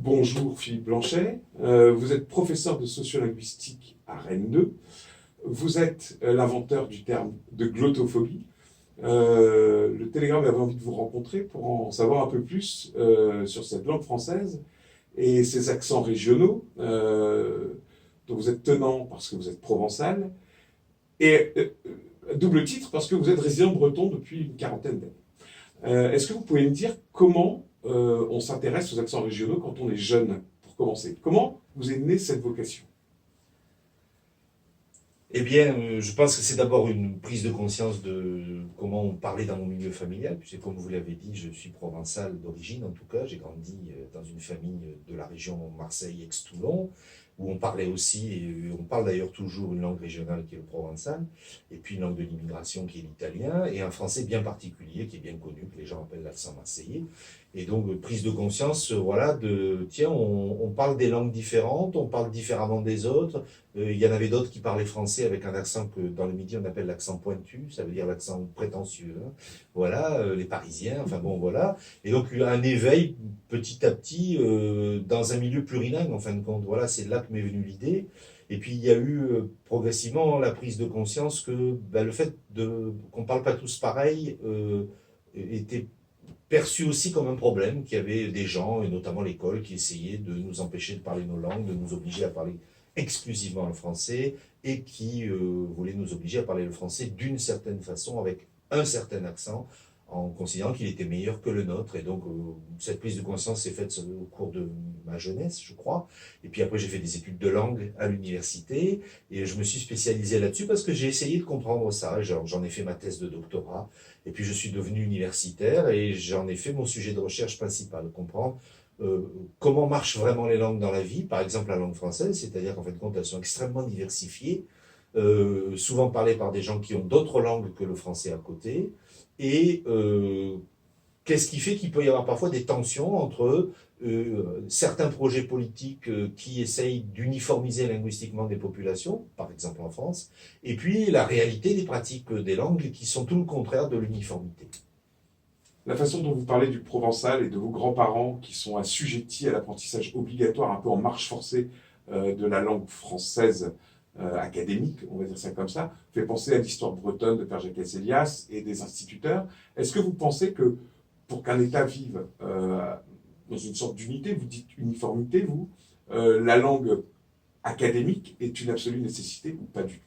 Bonjour Philippe Blanchet, vous êtes professeur de sociolinguistique à Rennes 2. Vous êtes l'inventeur du terme de glottophobie. Le Télégramme avait envie de vous rencontrer pour en savoir un peu plus sur cette langue française et ses accents régionaux, dont vous êtes tenant parce que vous êtes provençal, et double titre parce que vous êtes résident breton depuis une quarantaine d'années. Est-ce que vous pouvez me dire comment on s'intéresse aux accents régionaux quand on est jeune, pour commencer? Comment vous est née cette vocation? Eh bien, je pense que c'est d'abord une prise de conscience de comment on parlait dans mon milieu familial, puisque comme vous l'avez dit, je suis provençal d'origine en tout cas. J'ai grandi dans une famille de la région Marseille-Aix-Toulon, où on parlait aussi, et on parle d'ailleurs toujours une langue régionale qui est le provençal, et puis une langue de l'immigration qui est l'italien, et un français bien particulier qui est bien connu, que les gens appellent l'accent marseillais. Et donc, prise de conscience, voilà, tiens, on parle des langues différentes, on parle différemment des autres. Il y en avait d'autres qui parlaient français avec un accent que dans le midi on appelle l'accent pointu, ça veut dire l'accent prétentieux, hein. Voilà, les Parisiens, enfin bon, voilà. Et donc, un éveil petit à petit dans un milieu plurilingue, en fin de compte. Voilà, c'est là que m'est venue l'idée. Et puis, il y a eu progressivement la prise de conscience que le fait qu'on ne parle pas tous pareil était perçu aussi comme un problème, qu'il y avait des gens, et notamment l'école, qui essayaient de nous empêcher de parler nos langues, de nous obliger à parler exclusivement le français, et qui voulaient nous obliger à parler le français d'une certaine façon, avec un certain accent, en considérant qu'il était meilleur que le nôtre. Et donc, cette prise de conscience s'est faite au cours de ma jeunesse, je crois. Et puis après, j'ai fait des études de langue à l'université, et je me suis spécialisé là-dessus parce que j'ai essayé de comprendre ça. J'en ai fait ma thèse de doctorat, et puis je suis devenu universitaire, et j'en ai fait mon sujet de recherche principal, comprendre comment marchent vraiment les langues dans la vie, par exemple la langue française, c'est-à-dire qu'en fait, compte, elles sont extrêmement diversifiées, souvent parlées par des gens qui ont d'autres langues que le français à côté, et qu'est-ce qui fait qu'il peut y avoir parfois des tensions entre certains projets politiques qui essayent d'uniformiser linguistiquement des populations, par exemple en France, et puis la réalité des pratiques des langues qui sont tout le contraire de l'uniformité. La façon dont vous parlez du provençal et de vos grands-parents qui sont assujettis à l'apprentissage obligatoire, un peu en marche forcée de la langue française académique, on va dire ça comme ça, fait penser à l'histoire bretonne de Père Jacques Elias et des instituteurs. Est-ce que vous pensez que pour qu'un État vive dans une sorte d'unité, vous dites uniformité, vous, la langue académique est une absolue nécessité ou pas du tout?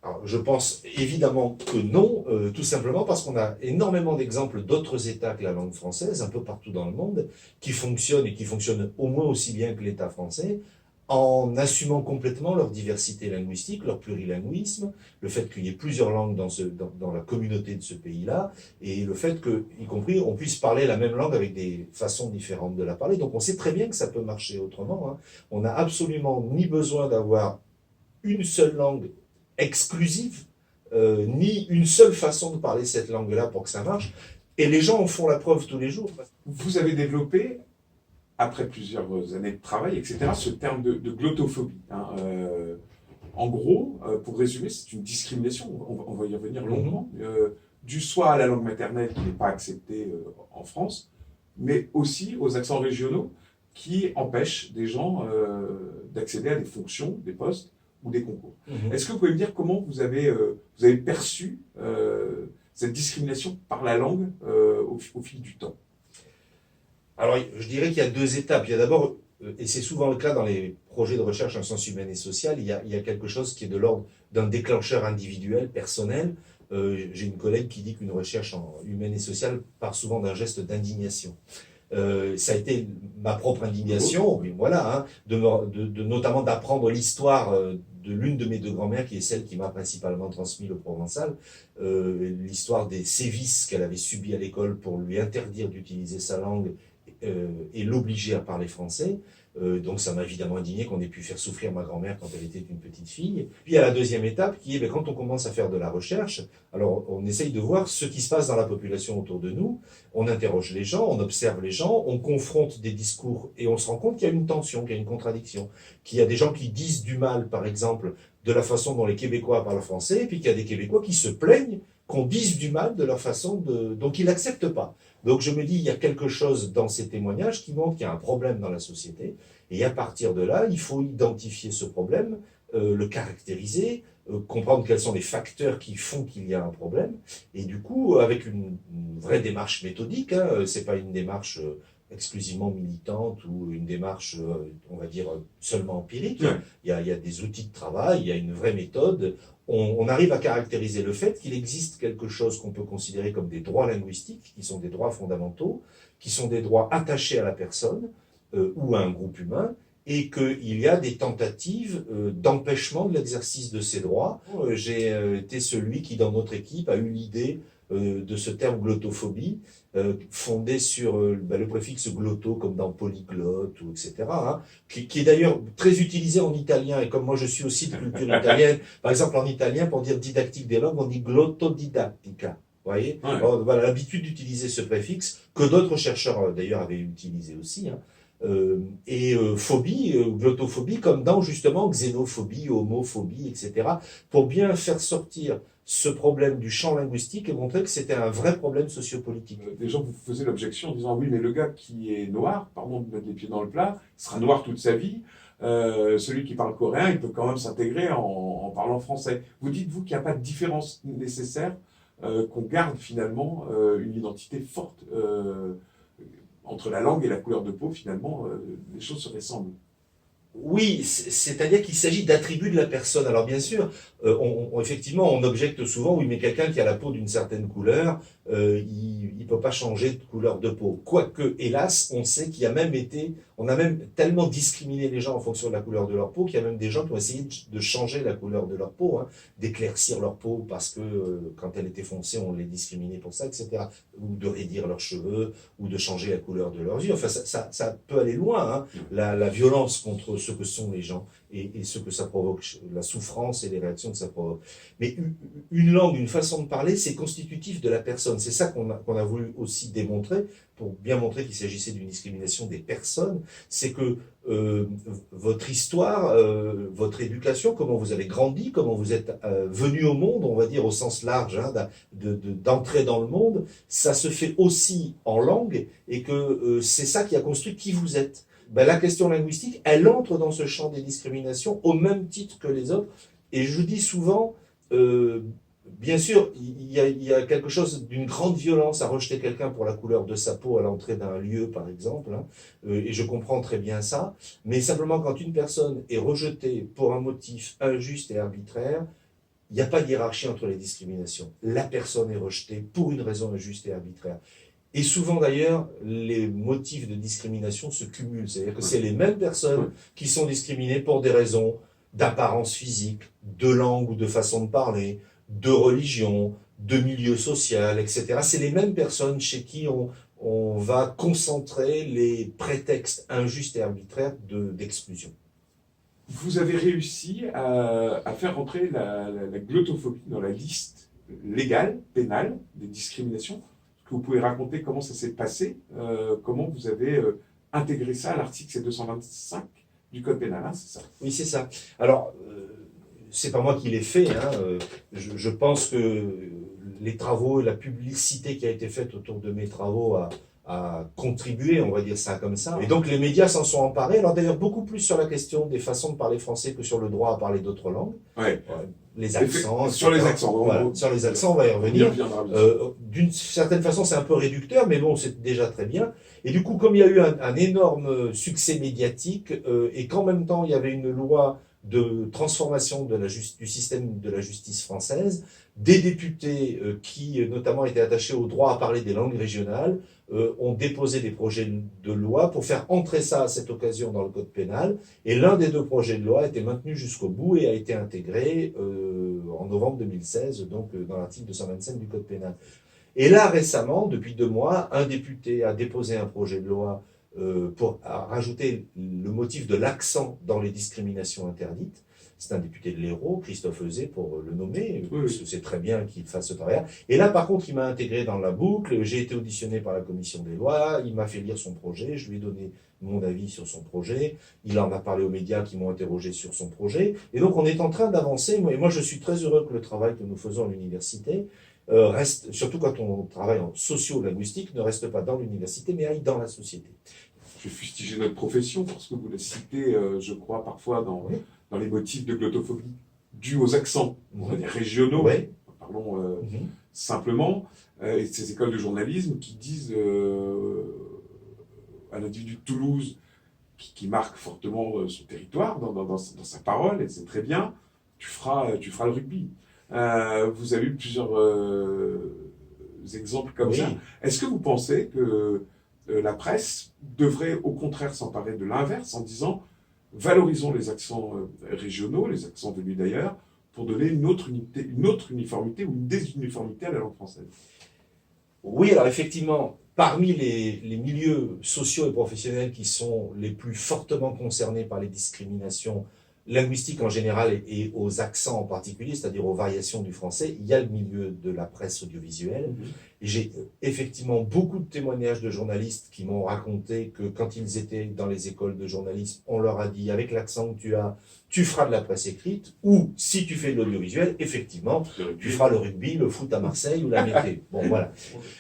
Alors, je pense évidemment que non, tout simplement parce qu'on a énormément d'exemples d'autres États que la langue française, un peu partout dans le monde, qui fonctionnent et qui fonctionnent au moins aussi bien que l'État français, en assumant complètement leur diversité linguistique, leur plurilinguisme, le fait qu'il y ait plusieurs langues dans la communauté de ce pays-là, et le fait que, y compris, on puisse parler la même langue avec des façons différentes de la parler. Donc on sait très bien que ça peut marcher autrement, hein. On n'a absolument ni besoin d'avoir une seule langue exclusive, ni une seule façon de parler cette langue-là pour que ça marche. Et les gens en font la preuve tous les jours. Vous avez développé, après plusieurs années de travail, etc., ce terme de glottophobie, hein. En gros, pour résumer, c'est une discrimination, on va y revenir longuement, due soit à la langue maternelle qui n'est pas acceptée en France, mais aussi aux accents régionaux qui empêchent des gens d'accéder à des fonctions, des postes ou des concours. Est-ce que vous pouvez me dire comment vous avez perçu cette discrimination par la langue au fil du temps? Alors, je dirais qu'il y a deux étapes. Il y a d'abord, et c'est souvent le cas dans les projets de recherche en sciences humaines et sociales, il y a quelque chose qui est de l'ordre d'un déclencheur individuel, personnel. J'ai une collègue qui dit qu'une recherche en humaine et sociale part souvent d'un geste d'indignation. Ça a été ma propre indignation, mais voilà, hein, notamment d'apprendre l'histoire de l'une de mes deux grand-mères, qui est celle qui m'a principalement transmis le provençal, l'histoire des sévices qu'elle avait subis à l'école pour lui interdire d'utiliser sa langue et l'obliger à parler français. Donc ça m'a évidemment indigné qu'on ait pu faire souffrir ma grand-mère quand elle était une petite fille. Puis il y a la deuxième étape qui est quand on commence à faire de la recherche, alors on essaye de voir ce qui se passe dans la population autour de nous, on interroge les gens, on observe les gens, on confronte des discours et on se rend compte qu'il y a une tension, qu'il y a une contradiction, qu'il y a des gens qui disent du mal, par exemple, de la façon dont les Québécois parlent français, et puis qu'il y a des Québécois qui se plaignent qu'on dise du mal de leur façon de... donc ils n'acceptent pas. Donc je me dis, il y a quelque chose dans ces témoignages qui montre qu'il y a un problème dans la société. Et à partir de là, il faut identifier ce problème, le caractériser, comprendre quels sont les facteurs qui font qu'il y a un problème. Et du coup, avec une vraie démarche méthodique, hein, c'est pas une démarche exclusivement militante ou une démarche, on va dire, seulement empirique. Ouais. Il y a des outils de travail, il y a une vraie méthode. On arrive à caractériser le fait qu'il existe quelque chose qu'on peut considérer comme des droits linguistiques, qui sont des droits fondamentaux, qui sont des droits attachés à la personne ou à un groupe humain, et qu'il y a des tentatives d'empêchement de l'exercice de ces droits. J'ai été celui qui, dans notre équipe, a eu l'idée de ce terme glottophobie, fondé sur le préfixe glotto, comme dans polyglotte, ou etc., hein, qui est d'ailleurs très utilisé en italien, et comme moi je suis aussi de culture italienne, par exemple en italien, pour dire didactique des langues, on dit glottodidactica. Vous voyez, Ouais. on a l'habitude d'utiliser ce préfixe, que d'autres chercheurs d'ailleurs avaient utilisé aussi, hein. Phobie, glottophobie, comme dans justement xénophobie, homophobie, etc., pour bien faire sortir ce problème du champ linguistique et montrer que c'était un vrai problème sociopolitique. Des gens vous faisaient l'objection en disant oui, mais le gars qui est noir, pardon de mettre les pieds dans le plat, sera noir toute sa vie. Celui qui parle coréen, il peut quand même s'intégrer en parlant français. Vous dites-vous qu'il n'y a pas de différence nécessaire, qu'on garde finalement une identité forte entre la langue et la couleur de peau, finalement, les choses se ressemblent. Oui, c'est-à-dire qu'il s'agit d'attributs de la personne. Alors bien sûr, effectivement, on objecte souvent, oui, mais quelqu'un qui a la peau d'une certaine couleur, il ne peut pas changer de couleur de peau. Quoique, hélas, on sait qu'il y a même on a même tellement discriminé les gens en fonction de la couleur de leur peau, qu'il y a même des gens qui ont essayé de changer la couleur de leur peau, hein, d'éclaircir leur peau parce que quand elle était foncée, on les discriminait pour ça, etc. Ou de raidir leurs cheveux, ou de changer la couleur de leurs yeux. Enfin, ça peut aller loin, hein, la violence contre ce que sont les gens et ce que ça provoque, la souffrance et les réactions que ça provoque. Mais une langue, une façon de parler, c'est constitutif de la personne. C'est ça qu'on a voulu aussi démontrer, pour bien montrer qu'il s'agissait d'une discrimination des personnes. C'est que votre histoire, votre éducation, comment vous avez grandi, comment vous êtes venu au monde, on va dire au sens large, hein, d'entrer dans le monde, ça se fait aussi en langue, et que c'est ça qui a construit qui vous êtes. Ben, la question linguistique, elle entre dans ce champ des discriminations au même titre que les autres. Et je dis souvent, bien sûr, il y a quelque chose d'une grande violence à rejeter quelqu'un pour la couleur de sa peau à l'entrée d'un lieu, par exemple, hein, et je comprends très bien ça. Mais simplement, quand une personne est rejetée pour un motif injuste et arbitraire, il n'y a pas de hiérarchie entre les discriminations. La personne est rejetée pour une raison injuste et arbitraire. Et souvent d'ailleurs, les motifs de discrimination se cumulent. C'est-à-dire que c'est les mêmes personnes qui sont discriminées pour des raisons d'apparence physique, de langue ou de façon de parler, de religion, de milieu social, etc. C'est les mêmes personnes chez qui on va concentrer les prétextes injustes et arbitraires d'exclusion. Vous avez réussi à faire entrer la glottophobie dans la liste légale, pénale, des discriminations. Est-ce que vous pouvez raconter comment ça s'est passé, comment vous avez intégré ça à l'article C225 du Code pénal, hein, c'est ça? Oui, c'est ça. Alors, c'est pas moi qui l'ai fait, hein. Je pense que les travaux et la publicité qui a été faite autour de mes travaux a contribué, on va dire ça comme ça. Et donc les médias s'en sont emparés, alors d'ailleurs beaucoup plus sur la question des façons de parler français que sur le droit à parler d'autres langues. Ouais. Les accents. Sur les accents. Voilà. Sur les accents, on va y revenir. D'une certaine façon, c'est un peu réducteur, mais bon, c'est déjà très bien. Et du coup, comme il y a eu un énorme succès médiatique, et qu'en même temps, il y avait une loi de transformation du système de la justice française, des députés qui, notamment, étaient attachés au droit à parler des langues régionales, ont déposé des projets de loi pour faire entrer ça à cette occasion dans le Code pénal. Et l'un des deux projets de loi a été maintenu jusqu'au bout et a été intégré en novembre 2016, donc dans l'article 225 du Code pénal. Et là, récemment, depuis 2 mois, un député a déposé un projet de loi pour rajouter le motif de l'accent dans les discriminations interdites. C'est un député de l'Hérault, Christophe Euzet, pour le nommer, parce que c'est très bien qu'il fasse ce travail. Et là, par contre, il m'a intégré dans la boucle, j'ai été auditionné par la commission des lois, il m'a fait lire son projet, je lui ai donné mon avis sur son projet, il en a parlé aux médias qui m'ont interrogé sur son projet, et donc on est en train d'avancer, et moi je suis très heureux que le travail que nous faisons à l'université, reste, surtout quand on travaille en socio-linguistique, ne reste pas dans l'université, mais aille dans la société. Je vais fustiger notre profession parce que vous la citez, je crois, parfois Oui. dans les motifs de glottophobie dus aux accents, on va dire régionaux, Oui. parlons Mhm. simplement, et ces écoles de journalisme qui disent à l'individu de Toulouse, qui marque fortement son territoire dans sa parole, et c'est très bien, tu feras le rugby. Vous avez eu plusieurs exemples comme ça. Oui. Est-ce que vous pensez que la presse devrait au contraire s'emparer de l'inverse en disant valorisons les accents régionaux, les accents venus d'ailleurs, pour donner une autre uniformité ou une désuniformité à la langue française? Oui, alors effectivement, parmi les milieux sociaux et professionnels qui sont les plus fortement concernés par les discriminations linguistiques en général et aux accents en particulier, c'est-à-dire aux variations du français, il y a le milieu de la presse audiovisuelle. Et j'ai effectivement beaucoup de témoignages de journalistes qui m'ont raconté que quand ils étaient dans les écoles de journalisme, on leur a dit avec l'accent que tu as, tu feras de la presse écrite, ou si tu fais de l'audiovisuel, effectivement, tu feras le rugby, le foot à Marseille ou la météo. Bon, voilà.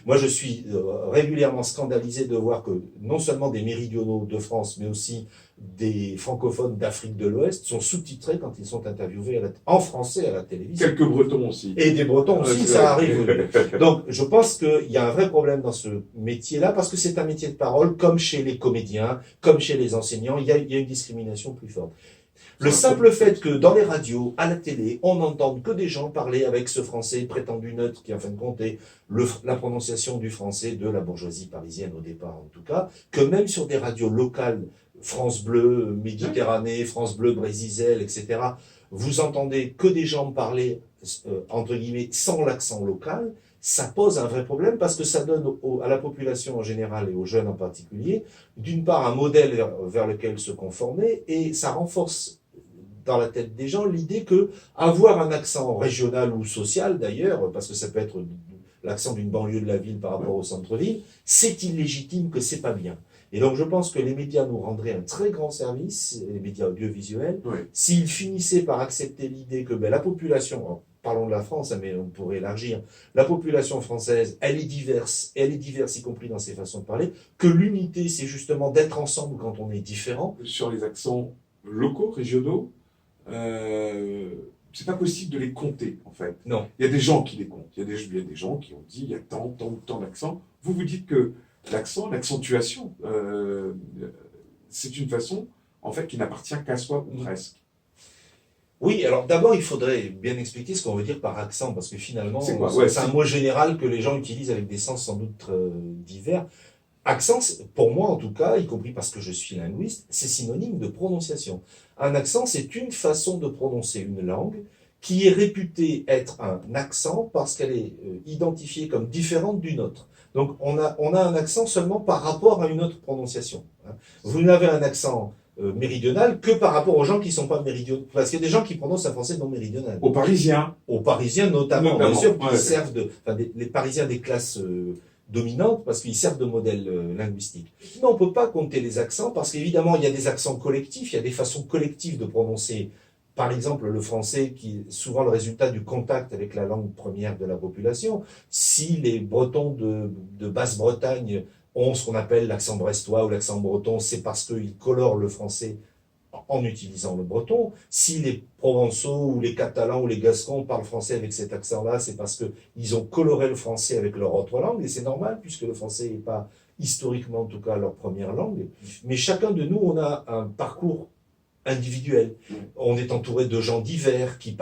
Moi, je suis régulièrement scandalisé de voir que non seulement des méridionaux de France, mais aussi des francophones d'Afrique de l'Ouest sont sous-titrés quand ils sont interviewés en français à la télévision. Quelques Bretons aussi. Et des Bretons aussi, ça arrive. Donc, je pense qu'il y a un vrai problème dans ce métier-là, parce que c'est un métier de parole, comme chez les comédiens, comme chez les enseignants, il y a une discrimination plus forte. Le simple fait que dans les radios, à la télé, on n'entende que des gens parler avec ce français prétendu neutre, qui en fin de compte est la prononciation du français de la bourgeoisie parisienne au départ en tout cas, que même sur des radios locales, France Bleu, Méditerranée, France Bleu, Brésisel, etc., vous entendez que des gens parler, entre guillemets, sans l'accent local, ça pose un vrai problème parce que ça donne à la population en général et aux jeunes en particulier, d'une part, un modèle vers lequel se conformer, et ça renforce dans la tête des gens l'idée que avoir un accent régional ou social d'ailleurs, parce que ça peut être l'accent d'une banlieue de la ville par rapport au centre-ville, c'est illégitime, que c'est pas bien. Et donc je pense que les médias nous rendraient un très grand service, les médias audiovisuels, s'ils finissaient par accepter l'idée que la population, parlons de la France, mais on pourrait élargir, la population française, elle est diverse y compris dans ses façons de parler, que l'unité c'est justement d'être ensemble quand on est différent. Sur les accents locaux, régionaux, c'est pas possible de les compter, en fait. Non. Il y a des gens qui les comptent. Il y a des gens qui ont dit il y a tant d'accents. Vous dites que l'accent, l'accentuation, c'est une façon, en fait, qui n'appartient qu'à soi, ou presque. Oui, alors d'abord, il faudrait bien expliquer ce qu'on veut dire par accent, parce que finalement, c'est un mot général que les gens utilisent avec des sens sans doute divers. Accent, pour moi en tout cas, y compris parce que je suis linguiste, c'est synonyme de prononciation. Un accent, c'est une façon de prononcer une langue qui est réputée être un accent parce qu'elle est identifiée comme différente d'une autre. Donc on a un accent seulement par rapport à une autre prononciation. Vous n'avez un accent méridional que par rapport aux gens qui ne sont pas méridionaux. Parce qu'il y a des gens qui prononcent un français non méridional. Aux Parisiens. Aux Parisiens notamment. Bien sûr, qui servent les Parisiens des classes dominantes, parce qu'ils servent de modèle linguistique. Mais on ne peut pas compter les accents, parce qu'évidemment, il y a des accents collectifs, il y a des façons collectives de prononcer, par exemple, le français, qui est souvent le résultat du contact avec la langue première de la population. Si les Bretons de Basse-Bretagne ont ce qu'on appelle l'accent brestois ou l'accent breton, c'est parce qu'ils colorent le français en utilisant le breton. Si les Provençaux ou les Catalans ou les Gascons parlent français avec cet accent-là, c'est parce qu'ils ont coloré le français avec leur autre langue, et c'est normal, puisque le français n'est pas, historiquement en tout cas, leur première langue. Mais chacun de nous, on a un parcours individuel. On est entouré de gens divers qui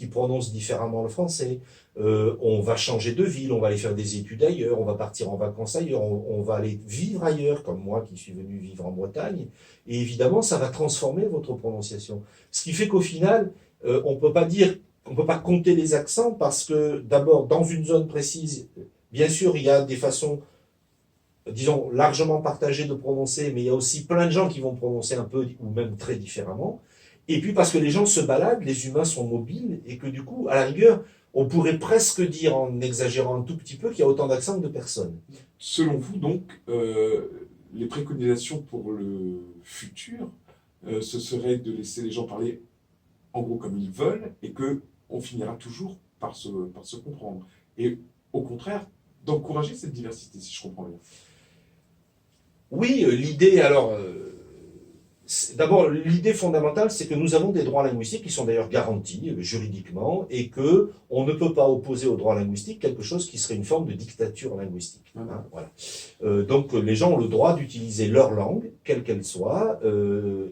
prononcent différemment le français. On va changer de ville, on va aller faire des études ailleurs, on va partir en vacances ailleurs, on va aller vivre ailleurs, comme moi qui suis venu vivre en Bretagne. Et évidemment, ça va transformer votre prononciation. Ce qui fait qu'au final, on peut pas compter les accents parce que, d'abord, dans une zone précise, bien sûr, il y a des façons, disons, largement partagées de prononcer, mais il y a aussi plein de gens qui vont prononcer un peu ou même très différemment. Et puis parce que les gens se baladent, les humains sont mobiles, et que du coup, à la rigueur, on pourrait presque dire, en exagérant un tout petit peu, qu'il y a autant d'accents que de personnes. Selon vous, donc, les préconisations pour le futur, ce serait de laisser les gens parler en gros comme ils veulent, et qu'on finira toujours par se comprendre. et au contraire d'encourager cette diversité, si je comprends bien. Oui, l'idée, alors, d'abord, l'idée fondamentale, c'est que nous avons des droits linguistiques qui sont d'ailleurs garantis juridiquement et que on ne peut pas opposer aux droits linguistiques quelque chose qui serait une forme de dictature linguistique. Hein, voilà. Donc, les gens ont le droit d'utiliser leur langue, quelle qu'elle soit,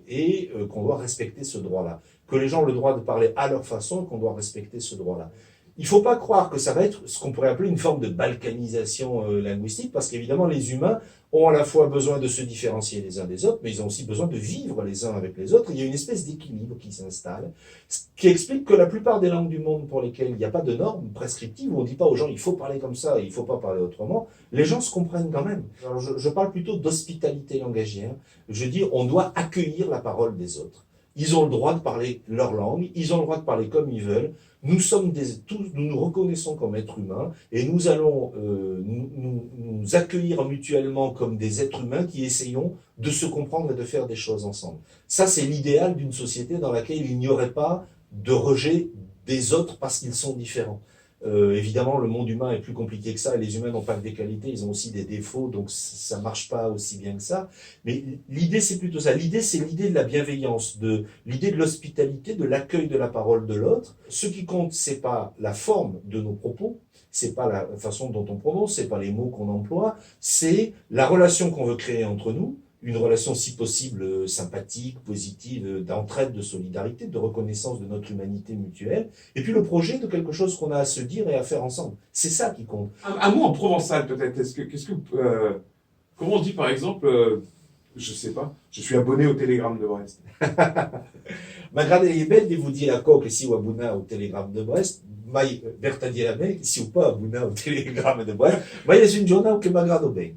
et qu'on doit respecter ce droit-là. Que les gens ont le droit de parler à leur façon et qu'on doit respecter ce droit-là. Il ne faut pas croire que ça va être ce qu'on pourrait appeler une forme de balkanisation linguistique, parce qu'évidemment, les humains ont à la fois besoin de se différencier les uns des autres, mais ils ont aussi besoin de vivre les uns avec les autres. Il y a une espèce d'équilibre qui s'installe, ce qui explique que la plupart des langues du monde pour lesquelles il n'y a pas de normes prescriptives, où on ne dit pas aux gens il faut parler comme ça, il ne faut pas parler autrement, les gens se comprennent quand même. Alors je parle plutôt d'hospitalité langagière. Je dis on doit accueillir la parole des autres. Ils ont le droit de parler leur langue, ils ont le droit de parler comme ils veulent. Nous sommes nous nous reconnaissons comme êtres humains et nous allons nous accueillir mutuellement comme des êtres humains qui essayons de se comprendre et de faire des choses ensemble. Ça, c'est l'idéal d'une société dans laquelle il n'y aurait pas de rejet des autres parce qu'ils sont différents. Évidemment, le monde humain est plus compliqué que ça, et les humains n'ont pas que des qualités, ils ont aussi des défauts, donc ça marche pas aussi bien que ça. Mais l'idée, c'est plutôt ça. L'idée, c'est l'idée de la bienveillance, l'idée de l'hospitalité, de l'accueil de la parole de l'autre. Ce qui compte, c'est pas la forme de nos propos, c'est pas la façon dont on prononce, c'est pas les mots qu'on emploie, c'est la relation qu'on veut créer entre nous, une relation si possible sympathique, positive, d'entraide, de solidarité, de reconnaissance de notre humanité mutuelle, et puis le projet de quelque chose qu'on a à se dire et à faire ensemble. C'est ça qui compte. Un mot en provençal peut-être. Comment on dit par exemple, je sais pas, je suis abonné au Télégramme de Brest. M'agrada belle de vous dire à quoi que si ou abonné au Télégramme de Brest, mai vertadièrement, si ou pas abonné au Télégramme de Brest, mais il y a une journée où que m'agrada bien.